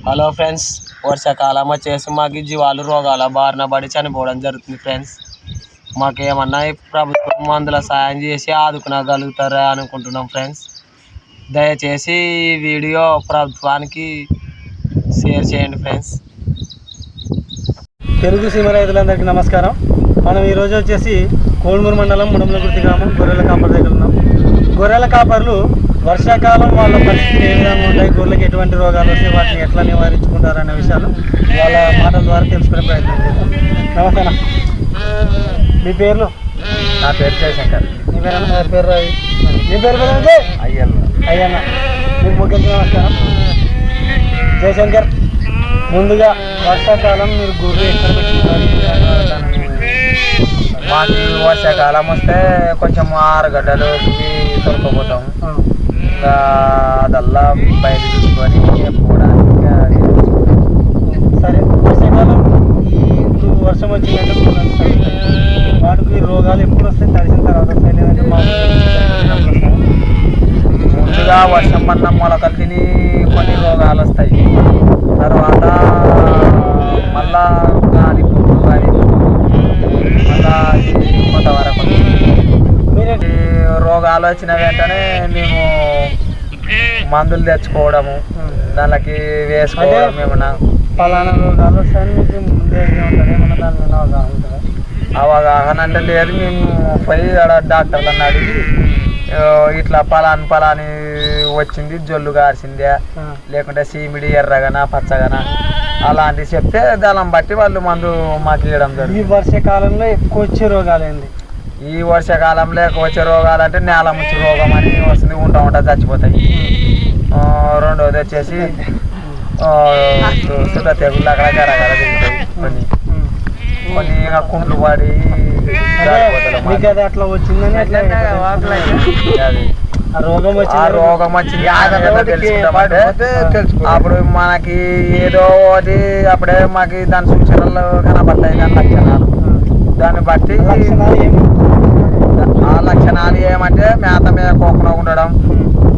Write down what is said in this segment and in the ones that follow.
Hello friends, వర్షాకాలం వచ్చేసి మాకు జీవాలు రోగాల బారిన పడి చనిపోవడం జరుగుతుంది ఫ్రెండ్స్. మాకేమన్నా ప్రభుత్వం మందుల సాయం చేసి ఆదుకునగలుగుతారా అనుకుంటున్నాం ఫ్రెండ్స్. దయచేసి ఈ వీడియో ప్రభుత్వానికి షేర్ చేయండి ఫ్రెండ్స్. తెలుగు సీమ రైతులందరికీ నమస్కారం. మనం ఈరోజు వచ్చేసి కోడుమూరు మండలం ముడమలగుర్తి గ్రామం గొర్రెల కాపర్ దగ్గర ఉన్నాం. గొర్రెల కాపర్లు వర్షాకాలం వాళ్ళ పరిస్థితి ఏ విధంగా ఉంటాయి, గొర్రెలకు ఎటువంటి రోగాలు వస్తాయి, వాటిని ఎట్లా నివారించుకుంటారు అనే విషయాలు వాళ్ళ మాటల ద్వారా తెలుసుకునే ప్రయత్నం చేద్దాం. నమస్తే. మీ పేర్లు? నా పేరు జయశంకర్. మీ పేరు రవి. మీ పేరు అయ్యన్న. మీకు ముఖ్యంగా నమస్కారం. జయశంకర్, ముందుగా వర్షాకాలం మీరు గొర్రె ఎక్కడ పెట్టుకుంటారు? మాకు వర్షాకాలం వస్తే కొంచెం ఆరుగడ్డలు తొలకపోతాం. ఇంకా అదల్లా బయట చూసుకొని పోవడానికి. సరే, వర్షాకాలం ఇప్పుడు వర్షం వచ్చిందంటే వాటికి రోగాలు ఎప్పుడు వస్తాయి? తడిసిన తర్వాత వస్తాయి, లేదంటే ముందుగా వర్షం పడిన మొలకలు తిని కొన్ని రోగాలు వస్తాయి. తర్వాత మళ్ళా గాలి మళ్ళా కొంతవరకు రోగాలు వచ్చిన వెంటనే మేము మందులు తెచ్చుకోవడము, దానికి వేసుకోవడం. ఏమన్నా పలానా రోగాలు వస్తాయని మీకు ముందే ఉంటుంది, ఏమన్నా దాని మీద అవగాహన ఉంటుందా? అవగాహన అంటే లేదు. మేము పోయి డాక్టర్లను అడిగి ఇట్లా పలాని వచ్చింది, జొల్లు గారిసిందే, లేకుంటే సీమిడి ఎర్రగనా పచ్చగనా అలాంటివి చెప్తే దాన్ని బట్టి వాళ్ళు మందు మాకు ఇవ్వడం జరుగుతుంది. ఈ వర్షాకాలంలో ఎక్కువ వచ్చే రోగాలు ఏంది? ఈ వర్షాకాలంలో వచ్చే రోగాలు అంటే నేల ముచ్చి రోగం అని వస్తుంది, ఉంటా చచ్చిపోతాయి. రెండోది వచ్చేసి సుత తెగుళ్ళు అక్కడ జరగాల తిరుగుతాయి. కొన్ని కుంట్లు పడి అట్లా వచ్చిందని ఆ రోగం వచ్చింది అప్పుడు మనకి ఏదో ఒకటి అప్పుడే మాకు దాని సూచనలు కనబడతాయి. దాని లక్షణాలు, దాన్ని బట్టి ఆ లక్షణాలు ఏమంటే మేత మేకోకుండా ఉండడం,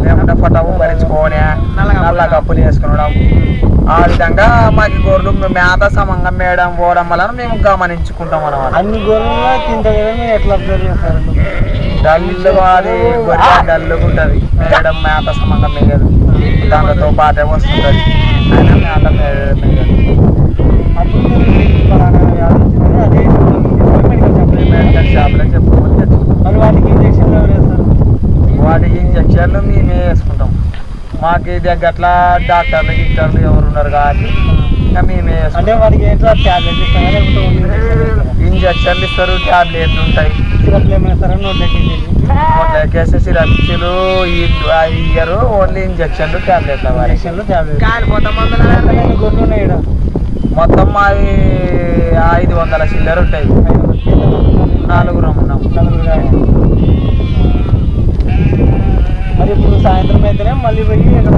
లేకుంటే ఫటవు భరించుకొని నల్ల కప్పులు వేసుకునడం. ఆ విధంగా మాకు గొర్రెలు మేత సమంగా మేయడం పోవడం వలన మేము గమనించుకుంటాం అన్నమాట. అన్ని గొర్రెలు తింటాయి కదా, మీరు ఎట్లా అబ్జర్వ్ చేస్తారు? డల్లుగా అది గొర్రె డల్లుగా ఉంటుంది, మేయడం మేత సమంగా మేయదు, దాంతో పాటే వస్తుంటుంది, అయినా మేత మేయదు. అప్పుడు మెడికల్ షాప్లో చెప్పుకోవచ్చు. మరి వాటికి ఇంజక్షన్లు ఎవరు వేస్తారు? వాటికి ఇంజక్షన్లు మేమే వేసుకుంటాం. మాకు ఇది అట్లా డాక్టర్లు గిక్టర్లు ఎవరు ఉన్నారు కాబట్టి మేమే వేసుకుంటాం. అంటే వాటికి ఎట్లా ట్యాబ్లెట్లు ఇస్తారా, లేకపోతే ఇంజక్షన్లు ఇస్తారు, ట్యాబ్లెట్లు ఉంటాయి. సిరప్లు ఏమైనా ఇస్తారా? నోట్లోకి వేస్తే సిరప్లు ఇయ్యరు, ఓన్లీ ఇంజక్షన్లు ట్యాబ్లెట్లు. గొర్రెలు ఉన్నాయి మొత్తం మాది 500 చిల్లర ఉంటాయి. 4 ఉన్నాం. మరి ఇప్పుడు సాయంత్రం అయితేనే మళ్ళీ పోయి ఇక్కడ